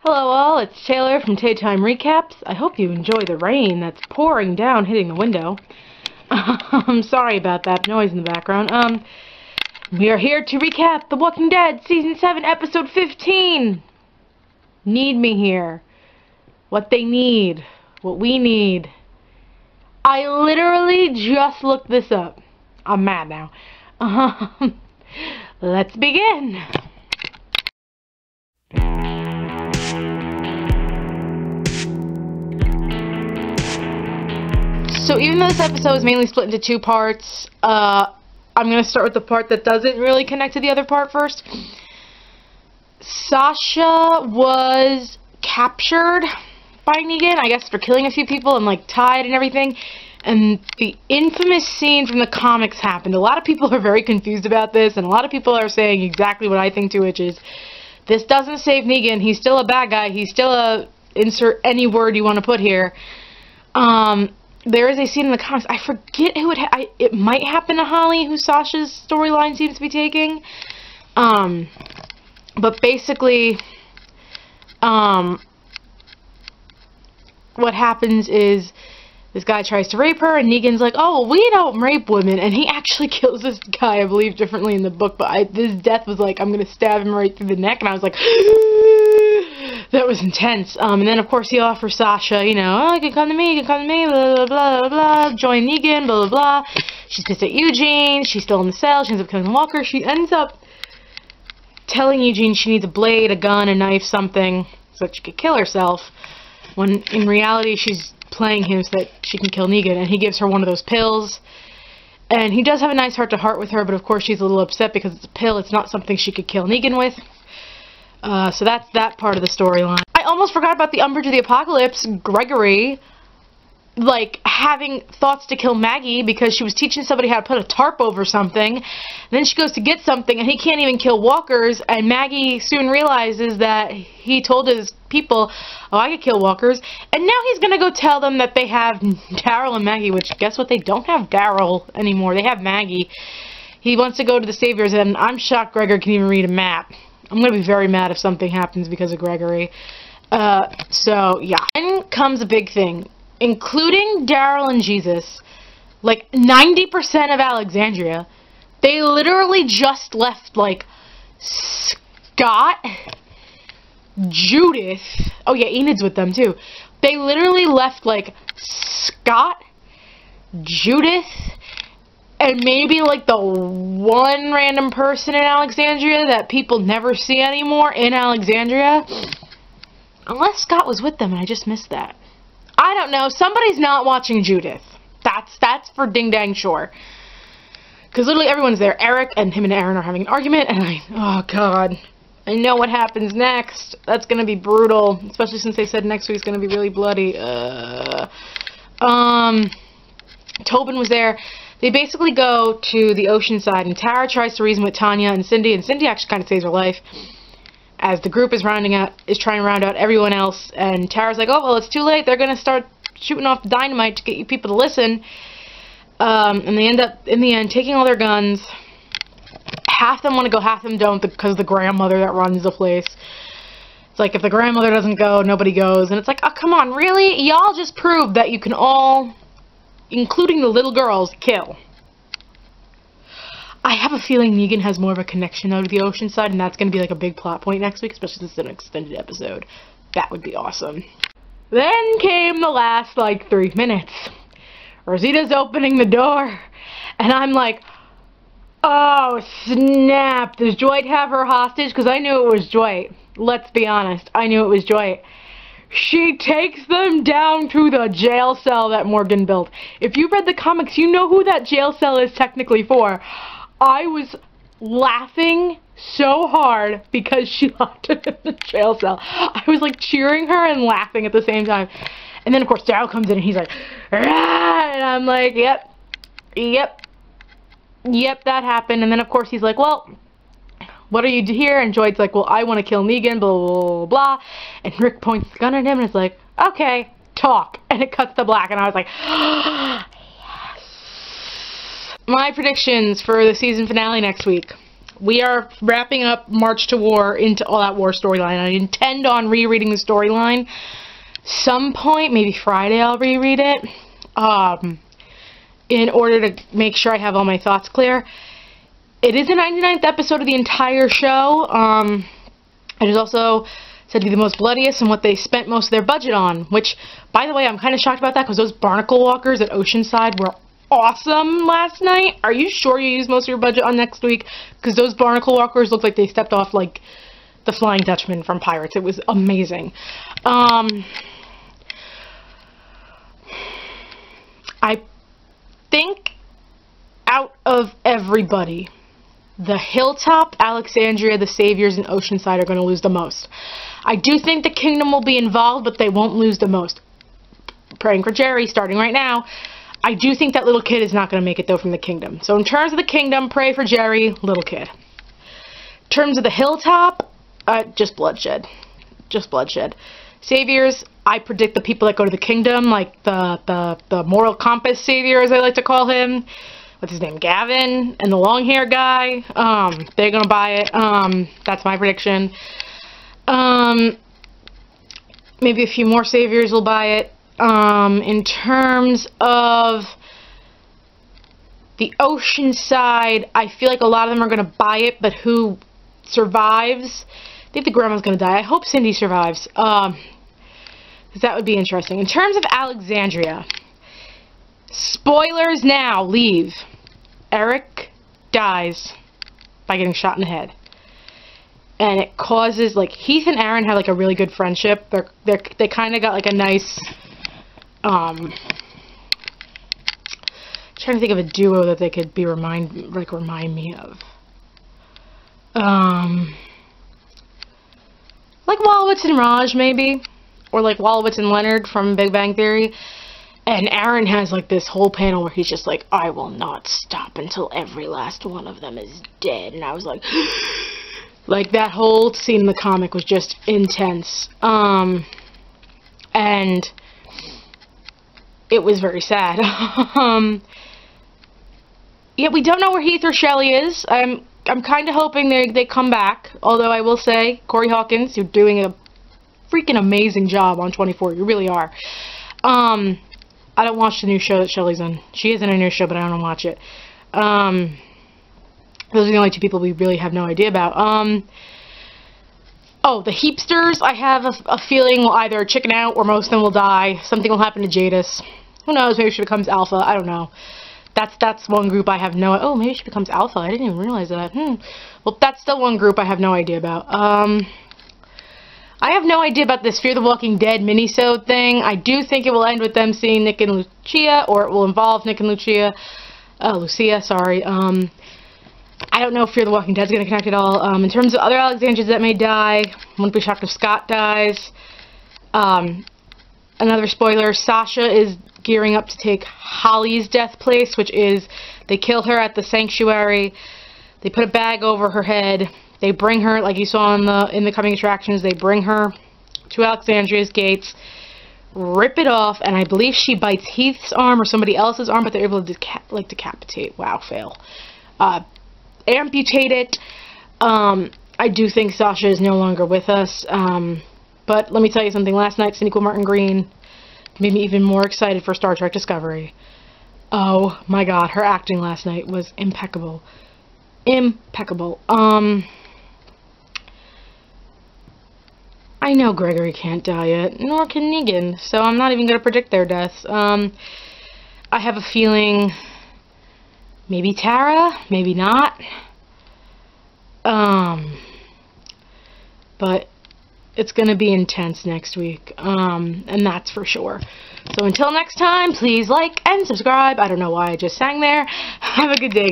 Hello all, it's Taylor from Tay Time Recaps. I hope you enjoy the rain that's pouring down hitting the window. I'm sorry about that noise in the background. We are here to recap The Walking Dead Season 7 Episode 15. Need me here. What they need. What we need. I literally just looked this up. I'm mad now. Let's begin. So even though this episode is mainly split into two parts, I'm going to start with the part that doesn't really connect to the other part first. Sasha was captured by Negan, I guess, for killing a few people and, like, tied and everything. And the infamous scene from the comics happened. A lot of people are very confused about this, and a lot of people are saying exactly what I think too, which is, this doesn't save Negan. He's still a bad guy. He's still a... insert any word you want to put here. There is a scene in the comics, I forget who it might happen to Holly, who Sasha's storyline seems to be taking. But basically, what happens is, this guy tries to rape her, and Negan's like, oh, we don't rape women, and he actually kills this guy, I believe, differently in the book, but this death was like, I'm gonna stab him right through the neck, and I was like, that was intense. And then, of course, he offers Sasha, you know, oh, you can come to me, blah, blah, blah, blah, blah, join Negan, blah, blah, blah. She's pissed at Eugene, she's still in the cell, she ends up killing Walker, she ends up telling Eugene she needs a blade, a gun, a knife, something, so that she could kill herself, when in reality she's playing him so that she can kill Negan, and he gives her one of those pills, and he does have a nice heart-to-heart with her, but of course she's a little upset because it's a pill, it's not something she could kill Negan with. So that's that part of the storyline. I almost forgot about the Umbridge of the Apocalypse, Gregory, like, having thoughts to kill Maggie because she was teaching somebody how to put a tarp over something. And then she goes to get something and he can't even kill walkers, and Maggie soon realizes that he told his people, oh, I could kill walkers, and now he's gonna go tell them that they have Daryl and Maggie, which, guess what, they don't have Daryl anymore, they have Maggie. He wants to go to the Saviors, and I'm shocked Gregor can even read a map. I'm going to be very mad if something happens because of Gregory. So, yeah. Then comes a big thing. Including Daryl and Jesus, like 90% of Alexandria, they literally just left, like, Scott, Judith, oh yeah, Enid's with them too. They literally left, like, Scott, Judith, and maybe, like, the one random person in Alexandria that people never see anymore in Alexandria. Unless Scott was with them and I just missed that. I don't know. Somebody's not watching Judith. That's for ding dang sure. Because literally everyone's there. Eric and him and Aaron are having an argument, and oh god. I know what happens next. That's gonna be brutal. Especially since they said next week's gonna be really bloody. Tobin was there. They basically go to the ocean side, and Tara tries to reason with Tanya and Cindy actually kind of saves her life, as the group is trying to round out everyone else, and Tara's like, oh, well, it's too late, they're gonna start shooting off dynamite to get you people to listen, and they end up, in the end, taking all their guns. Half them want to go, half them don't, because of the grandmother that runs the place. It's like, if the grandmother doesn't go, nobody goes, and it's like, oh, come on, really? Y'all just proved that you can all, including the little girls, kill. I have a feeling Negan has more of a connection out of the ocean side, and that's going to be like a big plot point next week, especially since it's an extended episode. That would be awesome. Then came the last, like, 3 minutes. Rosita's opening the door, and I'm like, oh, snap. Does Dwight have her hostage? Because I knew it was Dwight. Let's be honest. I knew it was Dwight. She takes them down to the jail cell that Morgan built. If you read the comics, you know who that jail cell is technically for. I was laughing so hard because she locked him in the jail cell. I was like cheering her and laughing at the same time. And then of course Daryl comes in and he's like, rah! And I'm like, yep, that happened. And then of course he's like, well, what are you here? And Joyd's like, well, I want to kill Negan, blah, blah, blah, blah. And Rick points the gun at him and it's like, okay, talk. And it cuts to black and I was like, yes. My predictions for the season finale next week. we are wrapping up March to War into All Out War storyline. I intend on rereading the storyline. Some point, maybe Friday, I'll reread it. In order to make sure I have all my thoughts clear. It is the 99th episode of the entire show. It is also said to be the most bloodiest and what they spent most of their budget on. Which, by the way, I'm kind of shocked about that because those barnacle walkers at Oceanside were awesome last night. Are you sure you used most of your budget on next week? Because those barnacle walkers looked like they stepped off like the Flying Dutchman from Pirates. It was amazing. I think out of everybody, the Hilltop, Alexandria, the Saviors, and Oceanside are going to lose the most. I do think the Kingdom will be involved, but they won't lose the most. Praying for Jerry, starting right now. I do think that little kid is not going to make it, though, from the Kingdom. So in terms of the Kingdom, pray for Jerry, little kid. In terms of the Hilltop, just bloodshed. Just bloodshed. Saviors, I predict the people that go to the Kingdom, like the moral compass savior, as I like to call him. What's his name? Gavin, and the long-haired guy. They're going to buy it. That's my prediction. Maybe a few more saviors will buy it. In terms of the Oceanside, I feel like a lot of them are going to buy it, but who survives? I think the grandma's going to die. I hope Cindy survives. Because that would be interesting. In terms of Alexandria, spoilers now, leave. Eric dies by getting shot in the head. And it causes, like, Heath and Aaron have, like, a really good friendship. They kind of got, like, a nice, trying to think of a duo that they could be remind me of. Like Wolowitz and Raj, maybe. Or like Wolowitz and Leonard from Big Bang Theory. And Aaron has like this whole panel where he's just like, I will not stop until every last one of them is dead. And I was like, like that whole scene in the comic was just intense. And it was very sad. Yeah, we don't know where Heath or Shelley is. I'm kind of hoping they come back. Although I will say, Corey Hawkins, you're doing a freaking amazing job on 24. You really are. I don't watch the new show that Shelley's in. She is in a new show, but I don't watch it. Those are the only two people we really have no idea about. Oh, the Heapsters, I have a feeling will either chicken out or most of them will die. Something will happen to Jadis. Who knows? Maybe she becomes Alpha. I don't know. That's one group I have no... Oh, maybe she becomes Alpha. I didn't even realize that. Well, that's still one group I have no idea about. I have no idea about this Fear the Walking Dead minisode thing. I do think it will end with them seeing Nick and Lucia, or it will involve Nick and Lucia. Lucia, sorry. I don't know if Fear the Walking Dead is going to connect at all. In terms of other Alexandrians that may die, I wouldn't be shocked if Scott dies. Another spoiler, Sasha is gearing up to take Holly's death place, which is they kill her at the sanctuary. They put a bag over her head. They bring her, like you saw in the coming attractions, they bring her to Alexandria's gates, rip it off, and I believe she bites Heath's arm or somebody else's arm, but they're able to decapitate. Wow, fail. Amputate it. I do think Sasha is no longer with us. But let me tell you something. Last night, Sonequa Martin-Green made me even more excited for Star Trek Discovery. Oh my god, her acting last night was impeccable. Impeccable. I know Gregory can't die yet, nor can Negan, so I'm not even going to predict their deaths. I have a feeling maybe Tara, maybe not. But it's going to be intense next week, and that's for sure. So until next time, please like and subscribe. I don't know why I just sang there. Have a good day, guys.